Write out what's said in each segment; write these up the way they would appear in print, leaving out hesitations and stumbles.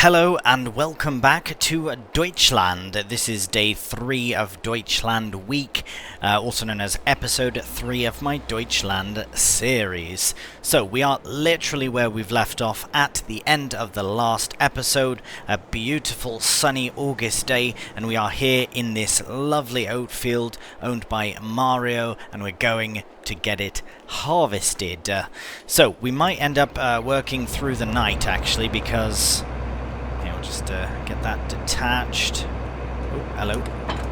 Hello and welcome back to Deutschland. This is day 3 of Deutschland week, also known as episode 3 of my Deutschland series. So we are literally where we've left off at the end of the last episode, a beautiful sunny August day, and we are here in this lovely oat field owned by Mario, and we're going to get it harvested. So we might end up working through the night actually, because just get that detached. Oh, hello.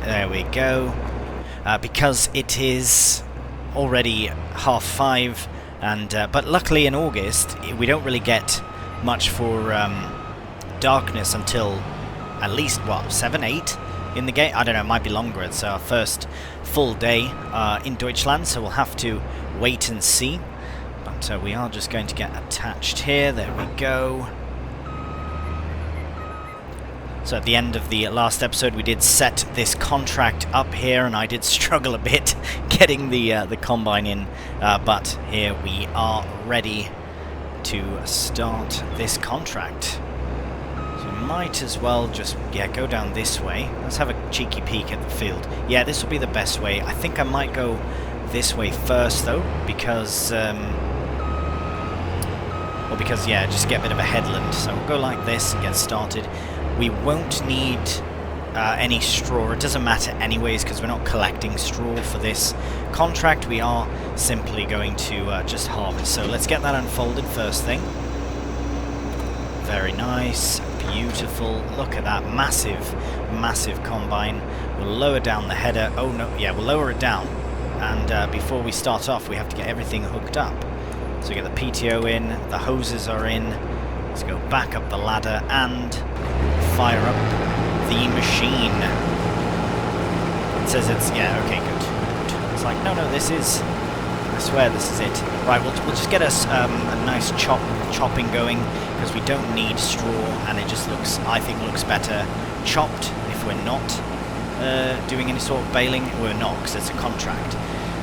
There we go. Because it is already 5:30, and but luckily in August we don't really get much for darkness until at least 7, 8 in the game. I don't know. It might be longer. It's our first full day in Deutschland, so we'll have to wait and see. But we are just going to get attached here. There we go. So at the end of the last episode we did set this contract up here, and I did struggle a bit getting the combine in, but here we are ready to start this contract. So we might as well just go down this way. Let's have a cheeky peek at the field. Yeah, this will be the best way. I think I might go this way first though, because just get a bit of a headland. So we'll go like this and get started. We won't need any straw. It doesn't matter anyways, because we're not collecting straw for this contract. We are simply going to just harvest. So let's get that unfolded first thing. Very nice, beautiful. Look at that massive combine. We'll lower down the header. Oh no, yeah, we'll lower it down. And before we start off, we have to get everything hooked up. So get the PTO in, the hoses are in. Let's go back up the ladder and fire up the machine. It says it's, yeah, okay, good. It's like, no, this is, I swear this is it. Right, we'll just get us a nice chopping going, because we don't need straw, and it just looks, I think, looks better chopped if we're not doing any sort of baling. We're not, because it's a contract.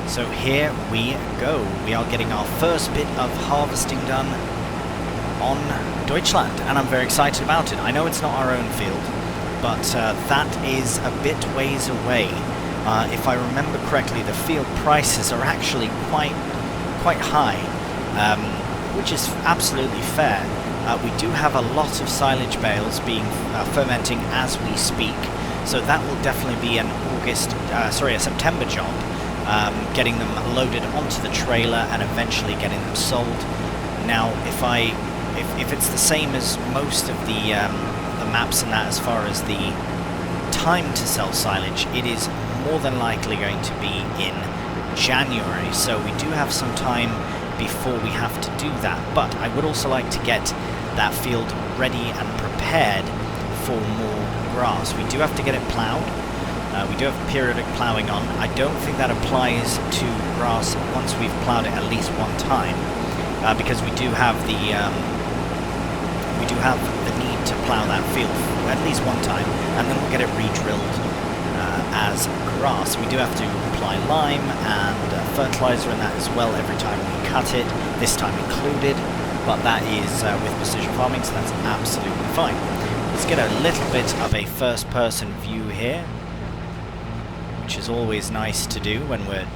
So here we go. We are getting our first bit of harvesting done on Deutschland, and I'm very excited about it. I know it's not our own field, but that is a bit ways away. If I remember correctly, the field prices are actually quite high, which is absolutely fair. We do have a lot of silage bales being fermenting as we speak, so that will definitely be an a September job. Getting them loaded onto the trailer and eventually getting them sold. Now, if it's the same as most of the maps and that, as far as the time to sell silage, it is more than likely going to be in January. So we do have some time before we have to do that. But I would also like to get that field ready and prepared for more grass. We do have to get it ploughed. We do have periodic ploughing on. I don't think that applies to grass once we've ploughed it at least one time, because we do have the need to plough that field at least one time, and then we'll get it re-drilled as grass. We do have to apply lime and fertilizer and that as well every time we cut it, this time included, but that is with precision farming, so that's absolutely fine. Let's get a little bit of a first-person view here, which is always nice to do when we're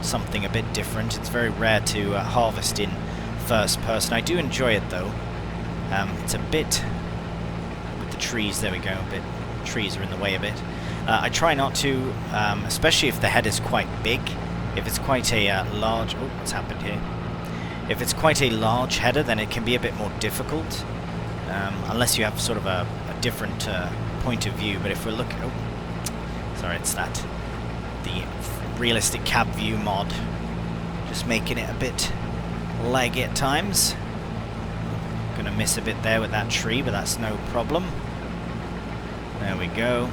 something a bit different. It's very rare to harvest in first person. I do enjoy it though. It's a bit with the trees. There we go. Trees are in the way a bit. I try not to, especially if the head is quite big. If it's quite a large, oh, what's happened here? If it's quite a large header, then it can be a bit more difficult, unless you have sort of a different point of view. But if we're looking, oh, sorry, it's the realistic cab view mod, just making it a bit laggy at times. Gonna miss a bit there with that tree, but that's no problem. There we go.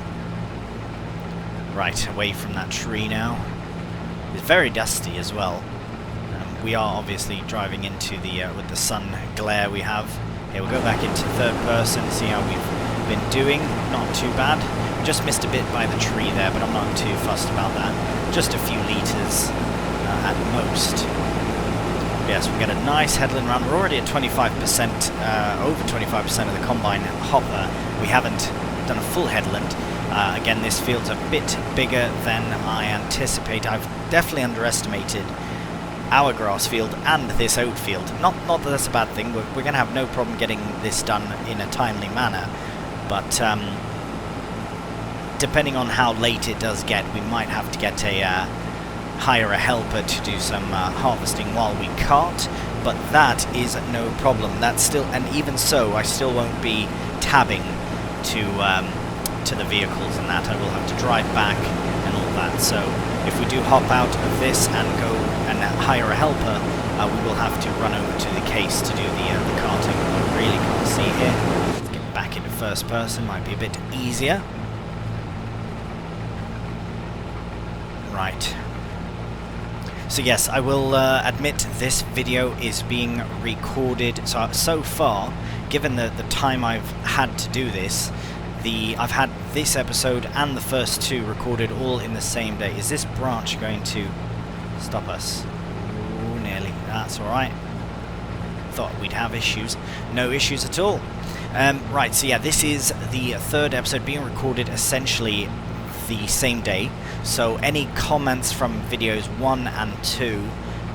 Right, away from that tree now. It's very dusty as well. We are obviously driving into the with the sun glare we have. Here, we'll go back into third person, see how we've been doing. Not too bad. Just missed a bit by the tree there, but I'm not too fussed about that. Just a few litres at most. Yes, we get a nice headland round. We're already at 25%, over 25% of the combine hopper. We haven't done a full headland. Again, this field's a bit bigger than I anticipate. I've definitely underestimated our grass field and this oat field. Not that that's a bad thing. We're going to have no problem getting this done in a timely manner. But depending on how late it does get, we might have to get hire a helper to do some harvesting while we cart, but that is no problem. That's still, and even so, I still won't be tabbing to the vehicles and that. I will have to drive back and all that. So if we do hop out of this and go and hire a helper, we will have to run over to the case to do the carting. I really can't see here. Let's get back into first person, might be a bit easier. Right. So yes, I will admit this video is being recorded. So far, given the time I've had to do this, I've had this episode and the first two recorded all in the same day. Is this branch going to stop us? Ooh, nearly. That's alright. Thought we'd have issues. No issues at all. Right, so yeah, this is the third episode being recorded essentially the same day. So any comments from videos 1 and 2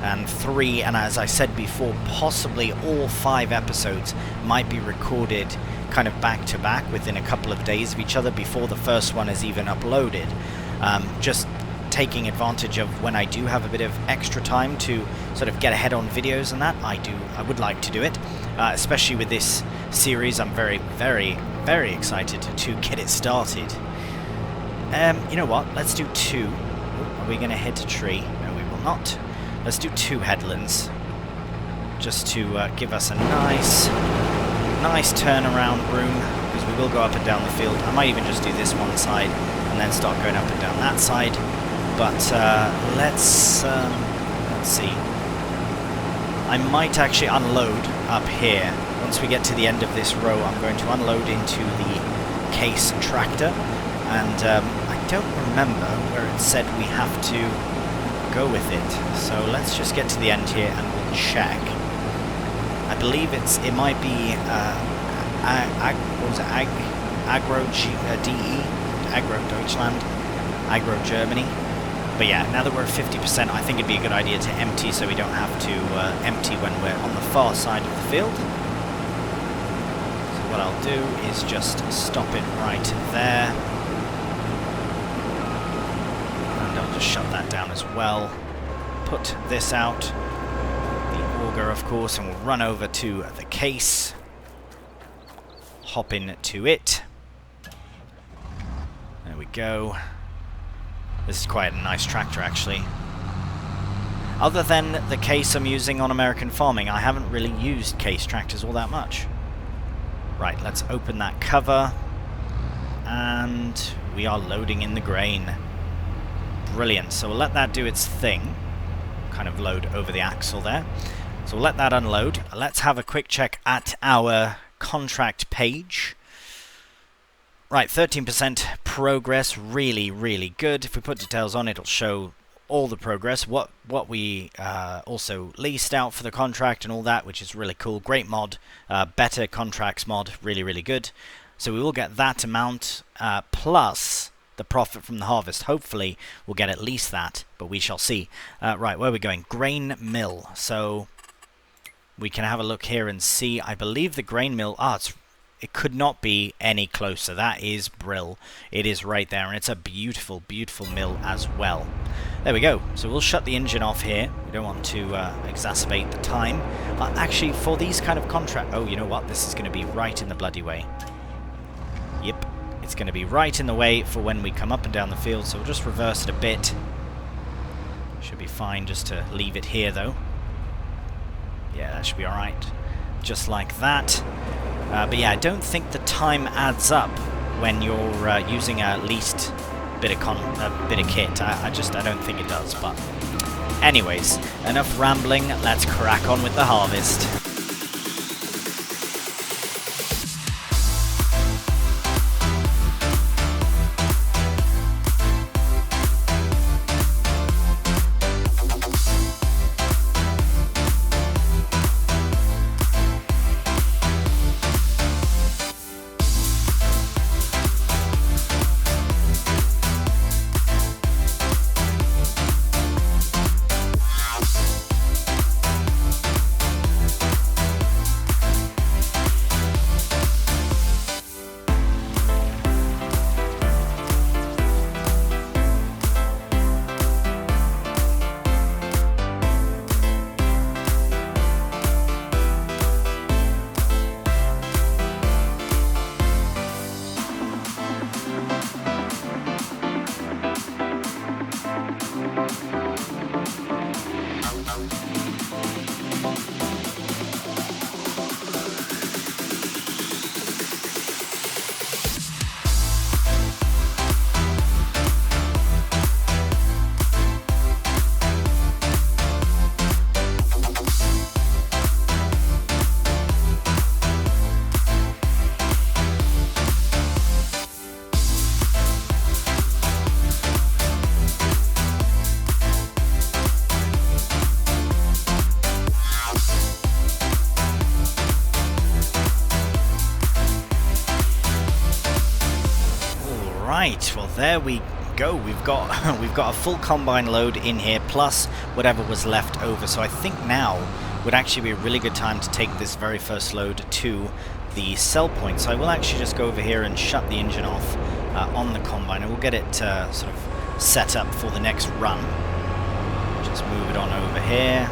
and 3, and as I said before, possibly all 5 episodes might be recorded kind of back to back within a couple of days of each other before the first one is even uploaded. Just taking advantage of when I do have a bit of extra time to sort of get ahead on videos and that, I would like to do it, especially with this series. I'm very, very, very excited to get it started. You know what? Let's do 2. Are we going to hit a tree? No, we will not. Let's do 2 headlands, just to give us a nice turnaround room, because we will go up and down the field. I might even just do this one side and then start going up and down that side. But let's see. I might actually unload up here. Once we get to the end of this row, I'm going to unload into the case tractor. And I don't remember where it said we have to go with it. So let's just get to the end here and we'll check. I believe it might be what was it? Agro DE, Agro Deutschland, Agro Germany. But yeah, now that we're at 50%, I think it'd be a good idea to empty so we don't have to empty when we're on the far side of the field. So what I'll do is just stop it right there. Just shut that down as well. Put this out, the auger of course, and we'll run over to the case, hop into it. There we go. This is quite a nice tractor actually. Other than the case I'm using on American Farming, I haven't really used case tractors all that much. Right, let's open that cover, and we are loading in the grain. Brilliant, so we'll let that do its thing, kind of load over the axle there. So we'll let that unload. Let's have a quick check at our contract page. Right, 13% progress, really, really good. If we put details on, it'll show all the progress, what we also leased out for the contract and all that, which is really cool. Great mod, better contracts mod, really, really good. So we will get that amount, plus the profit from the harvest. Hopefully we'll get at least that, but we shall see. Right, where are we going? Grain mill. So we can have a look here and see. I believe the grain mill, it could not be any closer. That is Brill. It is right there, and it's a beautiful, beautiful mill as well. There we go. So we'll shut the engine off here. We don't want to exacerbate the time. Actually, for these kind of contract... Oh, you know what? This is going to be right in the bloody way. Yep. It's going to be right in the way for when we come up and down the field, so we'll just reverse it a bit. Should be fine just to leave it here, though. Yeah, that should be alright. Just like that. But yeah, I don't think the time adds up when you're using a leased bit of kit. I don't think it does, but... Anyways, enough rambling, let's crack on with the harvest. Right, well there we go. We've got we've got a full combine load in here, plus whatever was left over. So I think now would actually be a really good time to take this very first load to the sell point. So I will actually just go over here and shut the engine off on the combine, and we'll get it sort of set up for the next run. Just move it on over here.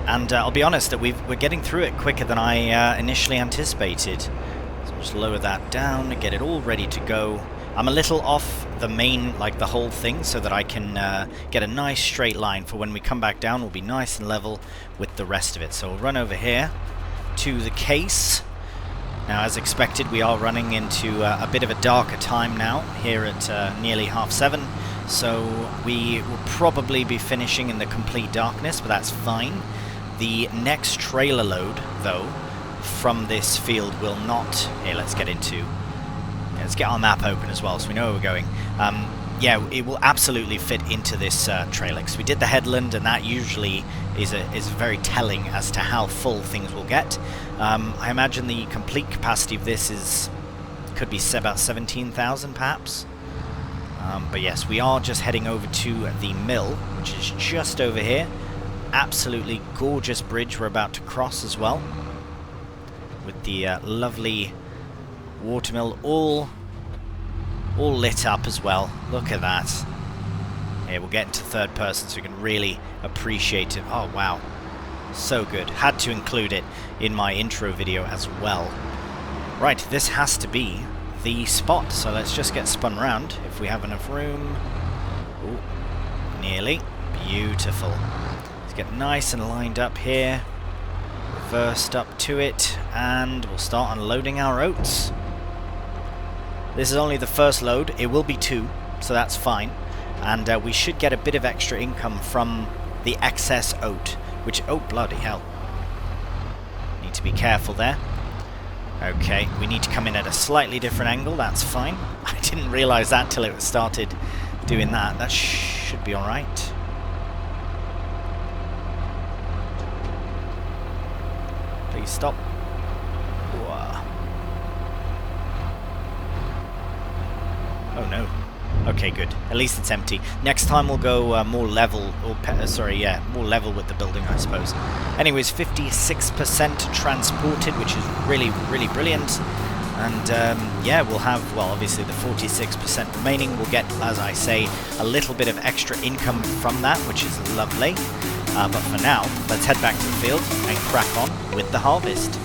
And I'll be honest that we're getting through it quicker than I initially anticipated. So I'll just lower that down and get it all ready to go. I'm a little off the main, like the whole thing, so that I can get a nice straight line for when we come back down. We'll be nice and level with the rest of it. So we'll run over here to the case. Now, as expected, we are running into a bit of a darker time now, here at nearly 7:30. So we will probably be finishing in the complete darkness, but that's fine. The next trailer load, though, from this field will not... Here, let's get our map open as well, so we know where we're going. Yeah, it will absolutely fit into this trailer, because we did the headland, and that usually is very telling as to how full things will get. I imagine the complete capacity of this could be about 17,000 perhaps. But yes, we are just heading over to the mill, which is just over here. Absolutely gorgeous bridge we're about to cross as well, with the lovely watermill all lit up as well. Look at that. Here, we'll get into third person so we can really appreciate it. Oh wow, so good. Had to include it in my intro video as well. Right, this has to be the spot, so let's just get spun round if we have enough room. Ooh, nearly. Beautiful. Let's get nice and lined up here, reversed up to it, and we'll start unloading our oats. This is only the first load. It will be 2, so that's fine. And we should get a bit of extra income from the excess oat, which... Oh, bloody hell. Need to be careful there. Okay, we need to come in at a slightly different angle. That's fine. I didn't realize that till it started doing that. That should be alright. Please stop. Oh no. Okay, good. At least it's empty. Next time we'll go more level, or more level with the building, I suppose. Anyways, 56% transported, which is really, really brilliant. And yeah, we'll have, well, obviously the 46% remaining. We'll get, as I say, a little bit of extra income from that, which is lovely. But for now, let's head back to the field and crack on with the harvest.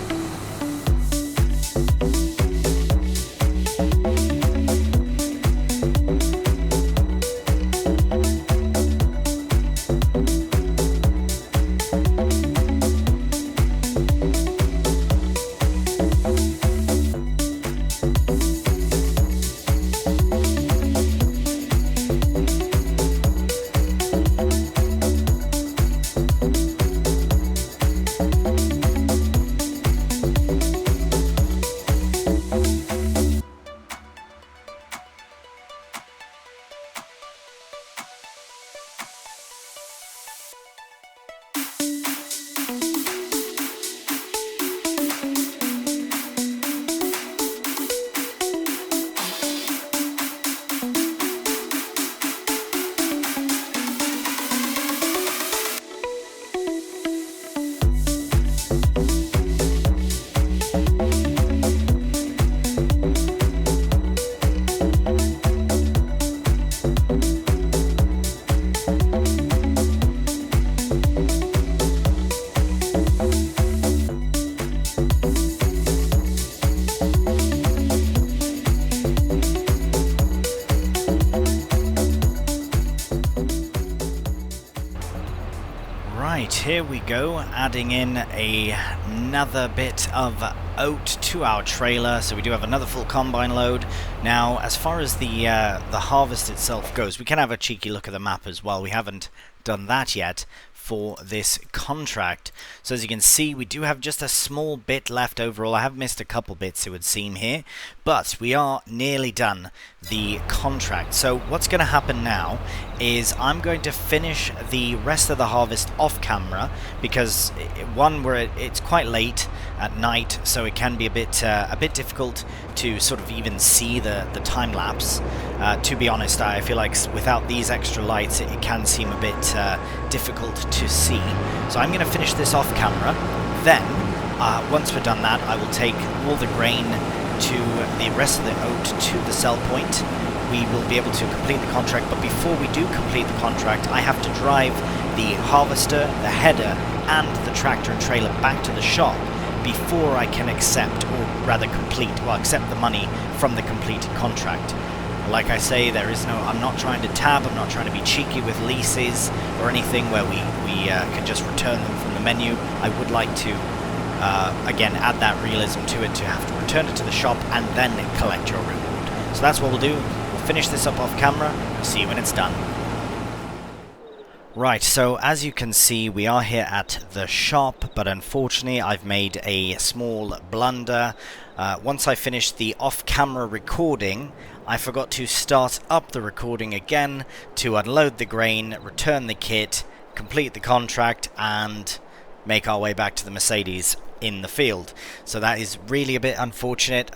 Here we go, adding in another bit of oat to our trailer, so we do have another full combine load. Now, as far as the harvest itself goes, we can have a cheeky look at the map as well. We haven't done that yet for this contract. So as you can see, we do have just a small bit left overall. I have missed a couple bits, it would seem, here, but we are nearly done the contract. So what's going to happen now is I'm going to finish the rest of the harvest off camera, because one, it's quite late at night, so it can be a bit difficult to sort of even see the time lapse. To be honest, I feel like without these extra lights it can seem a bit difficult to see. So I'm going to finish this off camera. Then once we're done that, I will take all the grain to the rest of the oat to the sell point. We will be able to complete the contract, but before we do complete the contract, I have to drive the harvester, the header, and the tractor and trailer back to the shop before I can accept, or rather accept the money from the completed contract. Like I say, I'm not trying to tab, I'm not trying to be cheeky with leases or anything where we can just return them from the menu. I would like to, again, add that realism to it, to have to return it to the shop and then collect your reward. So that's what we'll do. We'll finish this up off camera. We'll see you when it's done. Right, so as you can see, we are here at the shop, but unfortunately I've made a small blunder. Once I finished the off-camera recording, I forgot to start up the recording again to unload the grain, return the kit, complete the contract, and make our way back to the Mercedes in the field. So that is really a bit unfortunate.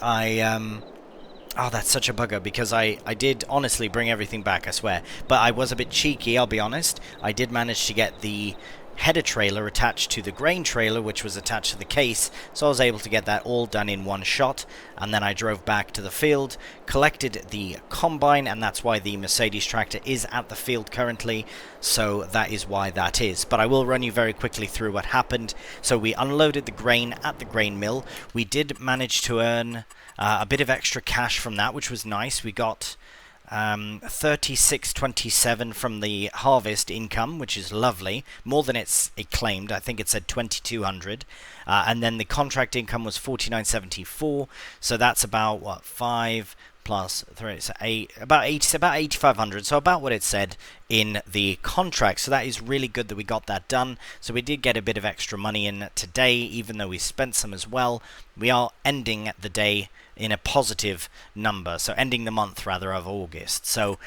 Oh, that's such a bugger, because I did honestly bring everything back, I swear. But I was a bit cheeky, I'll be honest. I did manage to get the header trailer attached to the grain trailer, which was attached to the case, so I was able to get that all done in one shot. And then I drove back to the field, collected the combine, and that's why the Mercedes tractor is at the field currently. So that is why that is. But I will run you very quickly through what happened. So we unloaded the grain at the grain mill. We did manage to earn a bit of extra cash from that, which was nice. We got 36.27 from the harvest income, which is lovely, more than it claimed. I think it said 2,200, and then the contract income was 49.74. So that's about what, 5 plus 3, so 8, about 8,500. So about what it said in the contract. So that is really good that we got that done. So we did get a bit of extra money in today, even though we spent some as well. We are ending the day in a positive number, so ending the month rather of August. So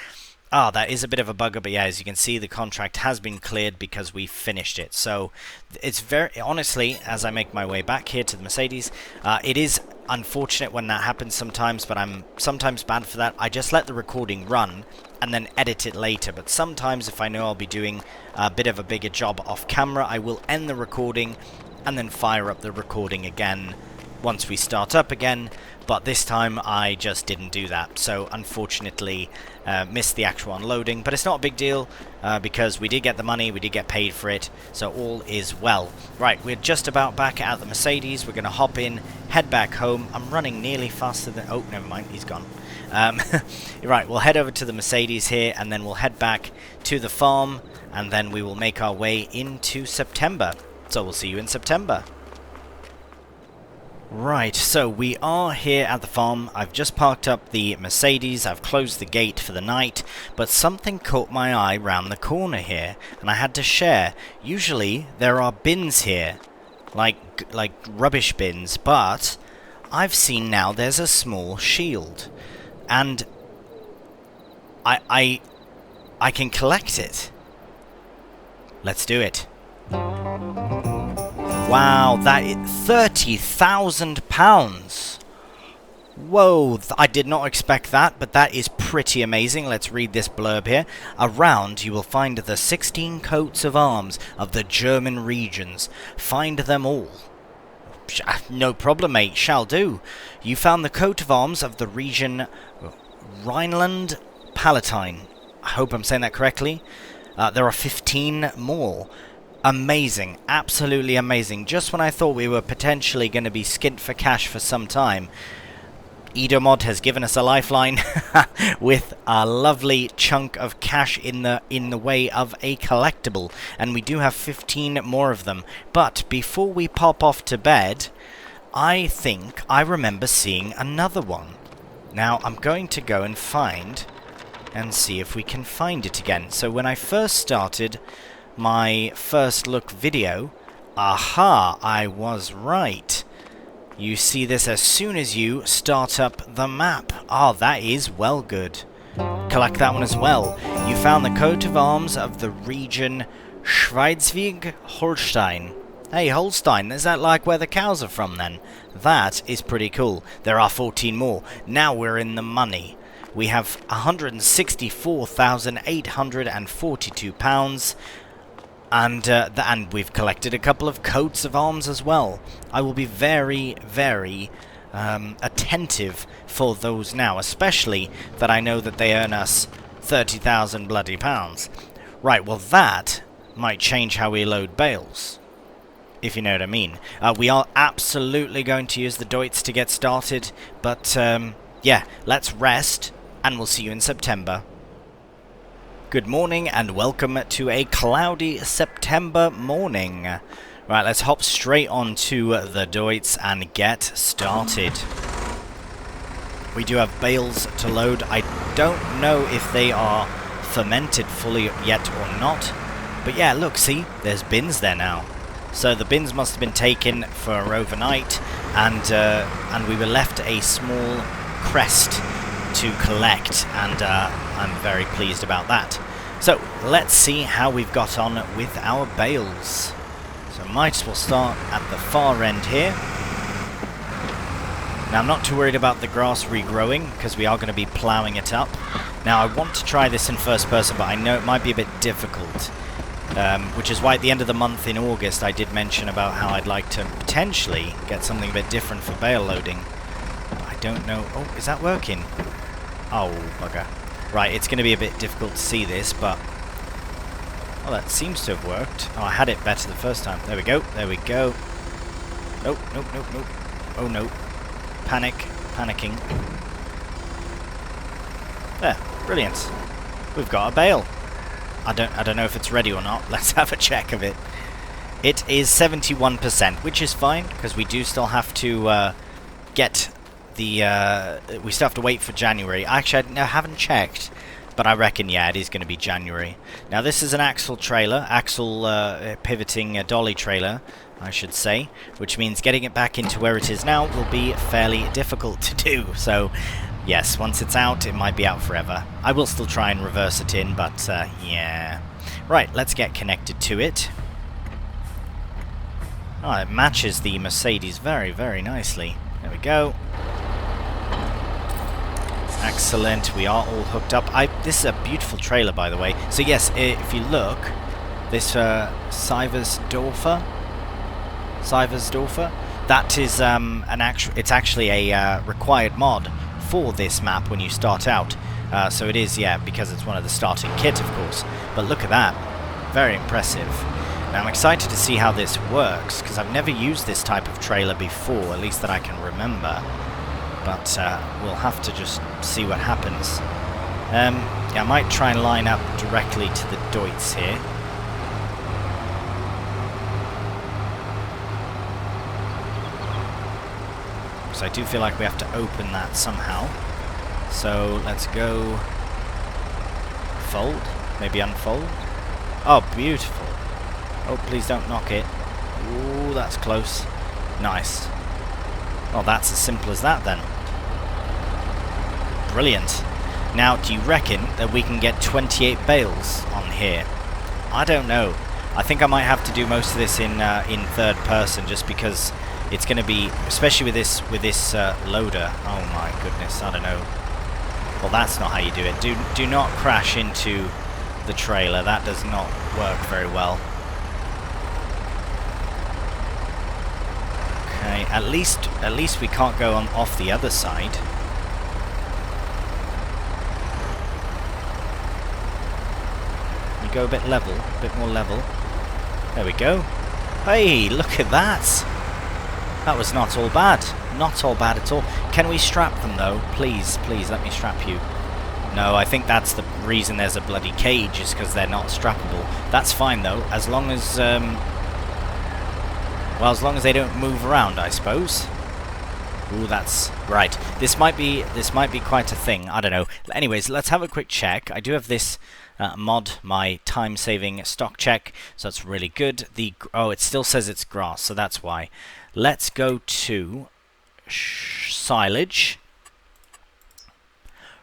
that is a bit of a bugger, but yeah, as you can see, the contract has been cleared because we finished it. So it's very, honestly, as I make my way back here to the Mercedes, it is unfortunate when that happens sometimes, but I'm sometimes bad for that. I just let the recording run and then edit it later, but sometimes if I know I'll be doing a bit of a bigger job off camera, I will end the recording and then fire up the recording again once we start up again. But this time I just didn't do that, so unfortunately missed the actual unloading. But it's not a big deal, because we did get the money, we did get paid for it, so all is well. Right, we're just about back at the Mercedes. We're going to hop in, head back home. I'm running nearly faster than... Oh, never mind, he's gone. Right, we'll head over to the Mercedes here, and then we'll head back to the farm, and then we will make our way into September. So we'll see you in September. Right, so we are here at the farm. I've just parked up the Mercedes, I've closed the gate for the night, but something caught my eye round the corner here, and I had to share. Usually there are bins here, like rubbish bins, but I've seen now there's a small shield, and I can collect it. Let's do it. Wow, that is £30,000. Whoa, I did not expect that, but that is pretty amazing. Let's read this blurb here. Around you will find the 16 coats of arms of the German regions. Find them all. No problem, mate, shall do. You found the coat of arms of the region Rhineland-Palatine. I hope I'm saying that correctly. There are 15 more. Amazing, absolutely amazing. Just when I thought we were potentially going to be skint for cash for some time, Edomod has given us a lifeline with a lovely chunk of cash in the way of a collectible, and we do have 15 more of them. But before we pop off to bed, I think I remember seeing another one. Now I'm going to go and find and see if we can find it again. So when I first started my first look video. Aha, I was right. You see this as soon as you start up the map. Oh, that is well good. Collect that one as well. You found the coat of arms of the region Schleswig-Holstein. Hey, Holstein, is that like where the cows are from then? That is pretty cool. There are 14 more. Now we're in the money. We have £164,842. And we've collected a couple of coats of arms as well. I will be very, very attentive for those now, especially that I know that they earn us 30,000 bloody pounds. Right, well that might change how we load bales, if you know what I mean. We are absolutely going to use the Deutz to get started, but yeah, let's rest, and we'll see you in September. Good morning and welcome to a cloudy September morning. Right, let's hop straight on to the Deutz and get started. We do have bales to load. I don't know if they are fermented fully yet or not. But yeah, look, see, there's bins there now. So the bins must have been taken for overnight, and we were left a small crest to collect, and I'm very pleased about that. So let's see how we've got on with our bales. So might as well start at the far end here. Now I'm not too worried about the grass regrowing because we are going to be ploughing it up. Now I want to try this in first person, but I know it might be a bit difficult. Which is why at the end of the month in August I did mention about how I'd like to potentially get something a bit different for bale loading. But I don't know. Oh, is that working? Oh, bugger. Right, it's going to be a bit difficult to see this, but... well, that seems to have worked. Oh, I had it better the first time. There we go, there we go. Nope, nope, nope, nope. Oh no. Panicking. There, brilliant. We've got a bale. I don't know if it's ready or not. Let's have a check of it. It is 71%, which is fine, because we do still have to get the... we still have to wait for January. Actually, I haven't checked, but I reckon, yeah, it is going to be January. Now, this is an axle pivoting dolly trailer, I should say, which means getting it back into where it is now will be fairly difficult to do. So, yes, once it's out, it might be out forever. I will still try and reverse it in, but, yeah. Right, let's get connected to it. Oh, it matches the Mercedes very, very nicely. There we go. Excellent, we are all hooked up. This is a beautiful trailer, by the way. So yes, if you look, this Seiversdorfer, that is it's actually a required mod for this map when you start out. So it is, yeah, because it's one of the starting kit, of course. But look at that, very impressive. Now I'm excited to see how this works, because I've never used this type of trailer before, at least that I can remember. But we'll have to just see what happens. Yeah, I might try and line up directly to the Deutz here. So I do feel like we have to open that somehow. So let's go fold, maybe unfold. Oh, beautiful. Oh, please don't knock it. Ooh, that's close. Nice. Well, that's as simple as that then. Brilliant. Now, do you reckon that we can get 28 bales on here? I don't know. I think I might have to do most of this in third person, just because it's going to be, especially with this loader. Oh my goodness, I don't know. Well, that's not how you do it. Do not crash into the trailer. That does not work very well. Okay, at least we can't go on off the other side. You go a bit level, a bit more level. There we go. Hey, look at that. That was not all bad. Not all bad at all. Can we strap them though? Please, please let me strap you. No, I think that's the reason there's a bloody cage, is because they're not strappable. That's fine though, as long as well, as long as they don't move around, I suppose. Ooh, that's right. This might be quite a thing. I don't know. Anyways, let's have a quick check. I do have this mod my time-saving stock check, so that's really good. Oh, it still says it's grass, so that's why. Let's go to silage.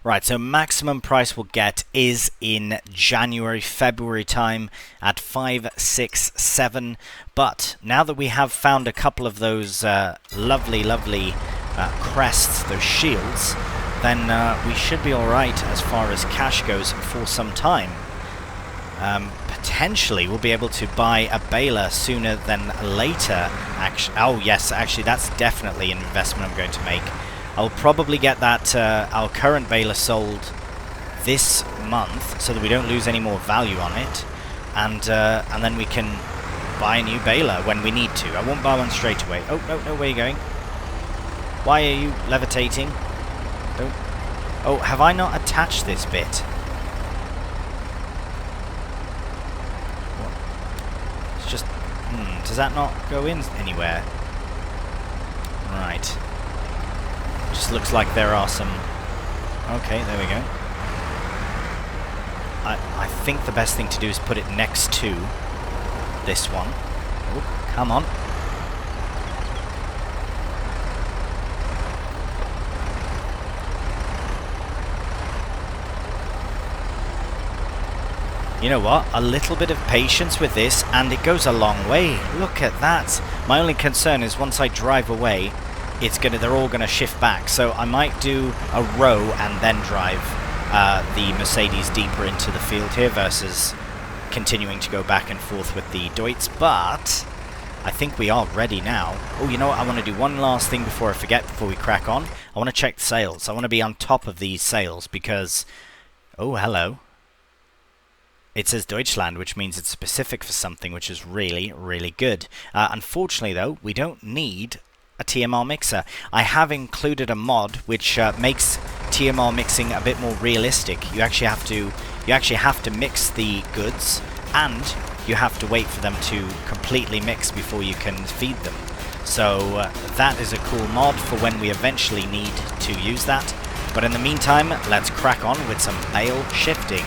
Right, so maximum price we'll get is in January, February time at 5, 6, 7. But now that we have found a couple of those lovely crests, those shields, then we should be alright as far as cash goes for some time. Potentially we'll be able to buy a baler sooner than later. Oh yes, actually that's definitely an investment I'm going to make. I'll probably get that our current baler sold this month so that we don't lose any more value on it, and then we can buy a new baler when we need to. I won't buy one straight away. Oh, no, where are you going? Why are you levitating? Don't. Oh, have I not attached this bit? What? It's just... does that not go in anywhere? Right. Just looks like there are some... Okay, there we go. I think the best thing to do is put it next to this one. Oh, come on. You know what? A little bit of patience with this and it goes a long way. Look at that. My only concern is once I drive away, they're all gonna shift back. So I might do a row and then drive the Mercedes deeper into the field here versus continuing to go back and forth with the Deutz. But I think we are ready now. Oh, you know what? I want to do one last thing before I forget, before we crack on. I want to check the sales. I want to be on top of these sales because... Oh, hello. It says Deutschland, which means it's specific for something, which is really, really good. Unfortunately, though, we don't need a TMR mixer. I have included a mod which makes TMR mixing a bit more realistic. You actually have to mix the goods, and you have to wait for them to completely mix before you can feed them. So that is a cool mod for when we eventually need to use that. But in the meantime, let's crack on with some bale shifting.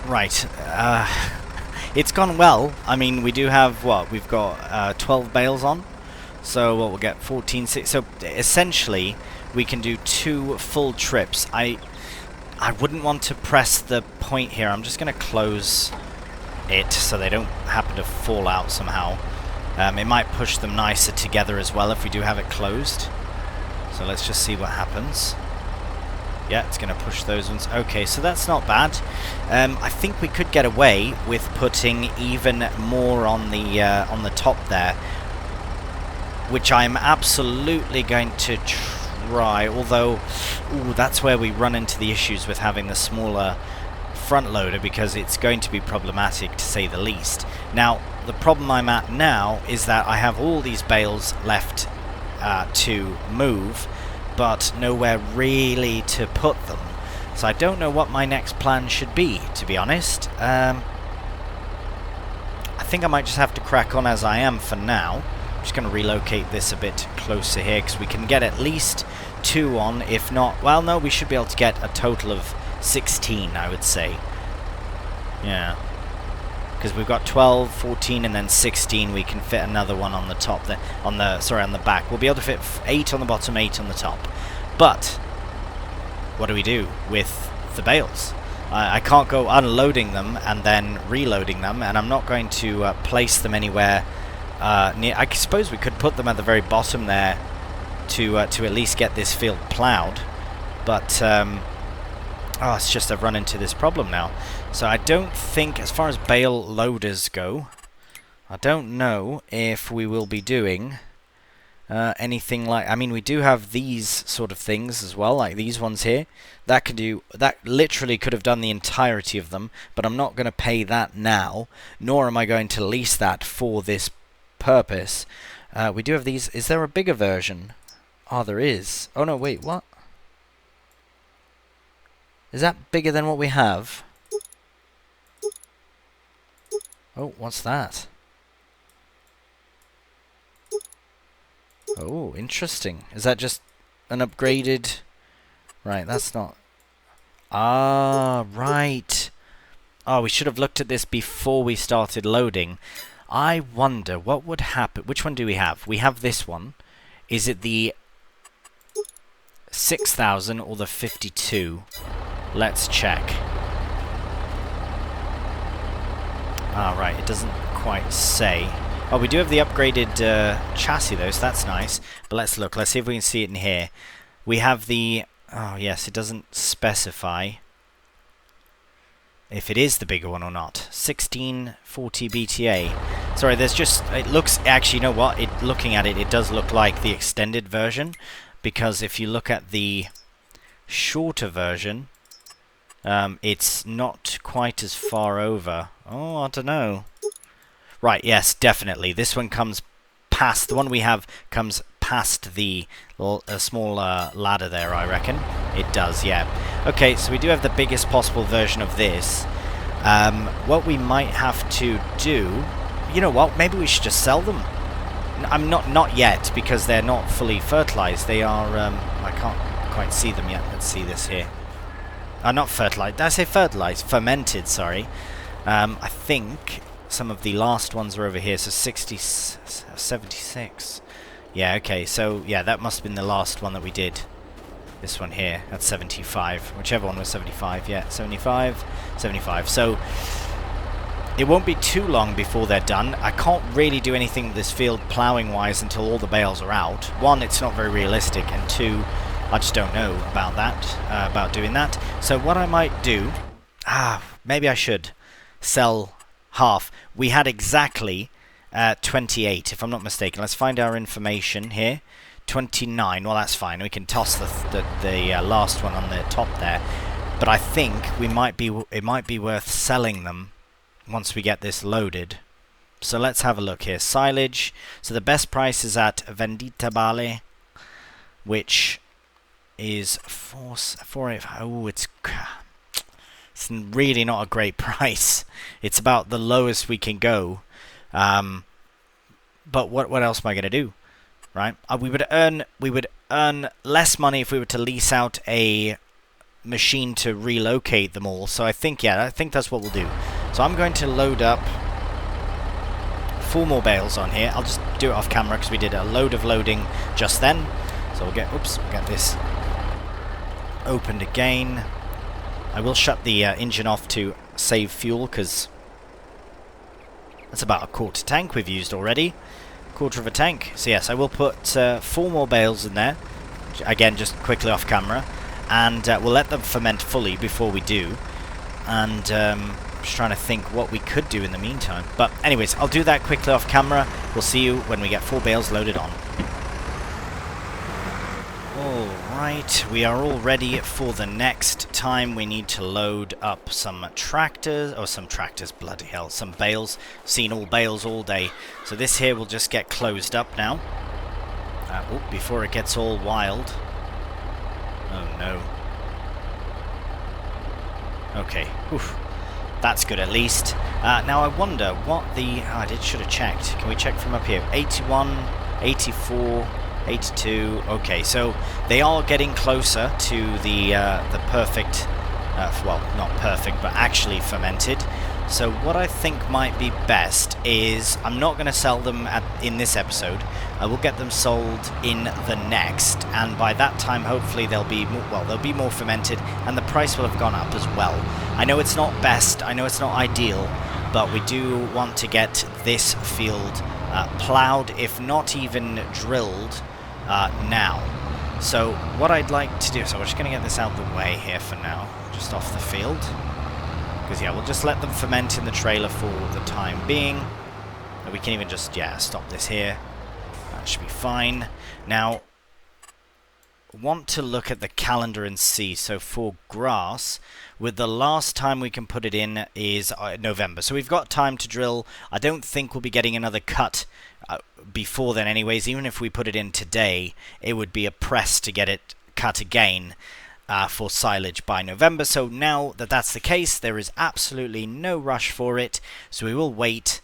Right, it's gone well. I mean, we do have, what, we've got 12 bales on, so what, we'll get 14, 6, so essentially we can do 2 full trips. I wouldn't want to press the point here. I'm just going to close it so they don't happen to fall out somehow. It might push them nicer together as well if we do have it closed. So let's just see what happens. Yeah, it's going to push those ones. Okay, so that's not bad. I think we could get away with putting even more on the top there, which I'm absolutely going to try. Although, that's where we run into the issues with having the smaller front loader, because it's going to be problematic to say the least. Now, the problem I'm at now is that I have all these bales left to move, but nowhere really to put them. So I don't know what my next plan should be, to be honest. I think I might just have to crack on as I am for now. I'm just going to relocate this a bit closer here, because we can get at least 2 on, if not... Well, no, we should be able to get a total of 16, I would say. Yeah. Because we've got 12, 14, and then 16. We can fit another one on the top there. On the back. We'll be able to fit 8 on the bottom, 8 on the top. But what do we do with the bales? I can't go unloading them and then reloading them, and I'm not going to place them anywhere near. I suppose we could put them at the very bottom there to at least get this field ploughed. But it's just I've run into this problem now. So I don't think, as far as bale loaders go, I don't know if we will be doing anything like... I mean, we do have these sort of things as well, like these ones here. That literally could have done the entirety of them, but I'm not going to pay that now, nor am I going to lease that for this purpose. We do have these. Is there a bigger version? Oh, there is. Oh no, wait, what? Is that bigger than what we have? Oh, what's that? Oh, interesting. Is that just an upgraded... Right, that's not... Ah, right. Oh, we should have looked at this before we started loading. I wonder what would happen. Which one do we have? We have this one. Is it the 6,000 or the 52? Let's check. Ah, right, it doesn't quite say. Oh, we do have the upgraded chassis though, so that's nice. But let's look. Let's see if we can see it in here. We have the... Oh, yes, it doesn't specify if it is the bigger one or not. 1640 BTA. Sorry, there's just... It looks... Actually, you know what? Looking at it, it does look like the extended version. Because if you look at the shorter version, it's not quite as far over. Oh, I don't know. Right, yes, definitely. This one comes past... The one we have comes past the small ladder there, I reckon. It does, yeah. Okay, so we do have the biggest possible version of this. What we might have to do... You know what? Maybe we should just sell them. I'm not yet, because they're not fully fertilized. They are... I can't quite see them yet. Let's see this here. Not fertilized. Did I say fertilized? Fermented, sorry. I think some of the last ones are over here, so 76. Yeah, okay, so, yeah, that must have been the last one that we did. This one here, that's 75. Whichever one was 75, yeah, 75, 75. So, it won't be too long before they're done. I can't really do anything with this field ploughing-wise until all the bales are out. One, it's not very realistic, and two, I just don't know about that, about doing that. So what I might do... maybe I should sell half. We had exactly 28, if I'm not mistaken. Let's find our information here. 29. Well, that's fine. We can toss the last one on the top there. But I think it might be worth selling them once we get this loaded. So let's have a look here. Silage. So the best price is at Vendita Bale, which is 485. Oh, it's really not a great price. It's about the lowest we can go. But what else am I going to do? Right? We would earn less money if we were to lease out a machine to relocate them all. So I think that's what we'll do. So I'm going to load up 4 more bales on here. I'll just do it off camera because we did a load of loading just then. So we'll get this opened again. I will shut the engine off to save fuel, because that's about a quarter tank we've used already. Quarter of a tank. So yes, I will put 4 more bales in there. Again, just quickly off camera. And we'll let them ferment fully before we do. And I'm just trying to think what we could do in the meantime. But anyways, I'll do that quickly off camera. We'll see you when we get 4 bales loaded on. Alright, we are all ready for the next time. We need to load up some tractors, bloody hell, some bales. Seen all bales all day. So this here will just get closed up now. Before it gets all wild. Oh no. Okay. Oof. That's good at least. Now I wonder what the... should have checked. Can we check from up here? 81, 84, 82. Okay, so they are getting closer to the perfect... well, not perfect, but actually fermented. So what I think might be best is... I'm not going to sell them in this episode. I will get them sold in the next, and by that time hopefully they'll be more, well, they'll be more fermented, and the price will have gone up as well. I know it's not best, I know it's not ideal, but we do want to get this field ploughed, if not even drilled, now. So what I'd like to do, so we're just going to get this out of the way here for now, just off the field, because yeah, we'll just let them ferment in the trailer for the time being. We can even just, yeah, stop this here. That should be fine. Now, want to look at the calendar and see. So for grass, with the last time we can put it in is November. So we've got time to drill. I don't think we'll be getting another cut before then anyways. Even if we put it in today, it would be a press to get it cut again for silage by November. So now that that's the case, there is absolutely no rush for it. So we will wait.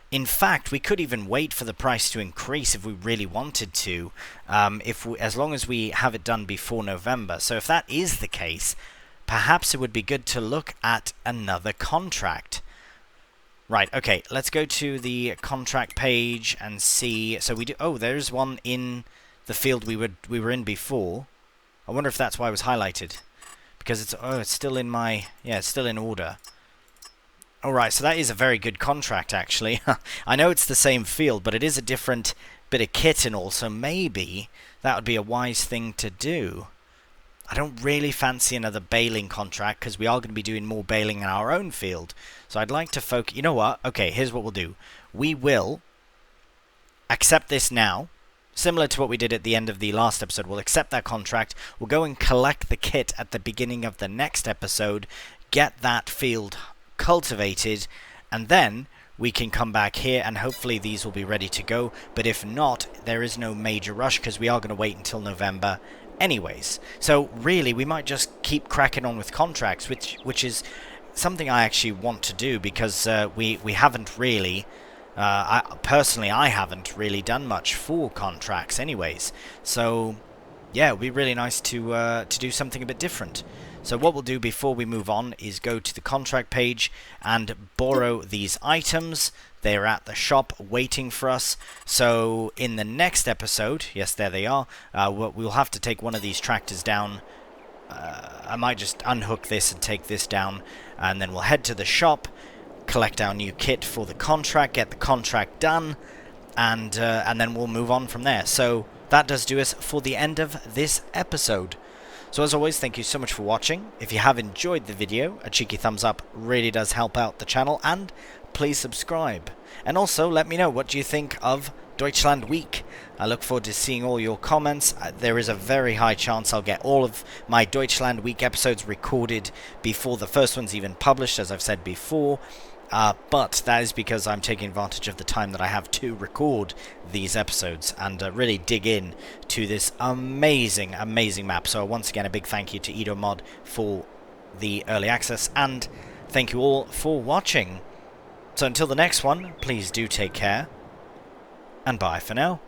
In fact, we could even wait for the price to increase if we really wanted to, as long as we have it done before November. So if that is the case, perhaps it would be good to look at another contract. Right, okay, let's go to the contract page and see. So we do. Oh, there's one in the field we were in before. I wonder if that's why it was highlighted, because it's still in my it's still in order. Alright, so that is a very good contract, actually. I know it's the same field, but it is a different bit of kit and all, so maybe that would be a wise thing to do. I don't really fancy another baling contract, because we are going to be doing more baling in our own field. So I'd like to focus... You know what? Okay, here's what we'll do. We will accept this now, similar to what we did at the end of the last episode. We'll accept that contract. We'll go and collect the kit at the beginning of the next episode, get that field cultivated, and then we can come back here and hopefully these will be ready to go. But if not, there is no major rush because we are going to wait until November anyways. So really we might just keep cracking on with contracts, which is something I actually want to do, because we haven't really I haven't really done much for contracts anyways. So yeah, it would be really nice to do something a bit different. So what we'll do before we move on is go to the contract page and borrow these items. They're at the shop waiting for us. So in the next episode, yes, there they are, we'll have to take one of these tractors down. I might just unhook this and take this down, and then we'll head to the shop, collect our new kit for the contract, get the contract done, and then we'll move on from there. So that does do us for the end of this episode. So as always, thank you so much for watching. If you have enjoyed the video, a cheeky thumbs up really does help out the channel, and please subscribe. And also let me know, what do you think of Deutschland Week? I look forward to seeing all your comments. There is a very high chance I'll get all of my Deutschland Week episodes recorded before the first one's even published, as I've said before. But that is because I'm taking advantage of the time that I have to record these episodes and really dig in to this amazing, amazing map. So once again, a big thank you to EdoMod for the early access, and thank you all for watching. So until the next one, please do take care, and bye for now.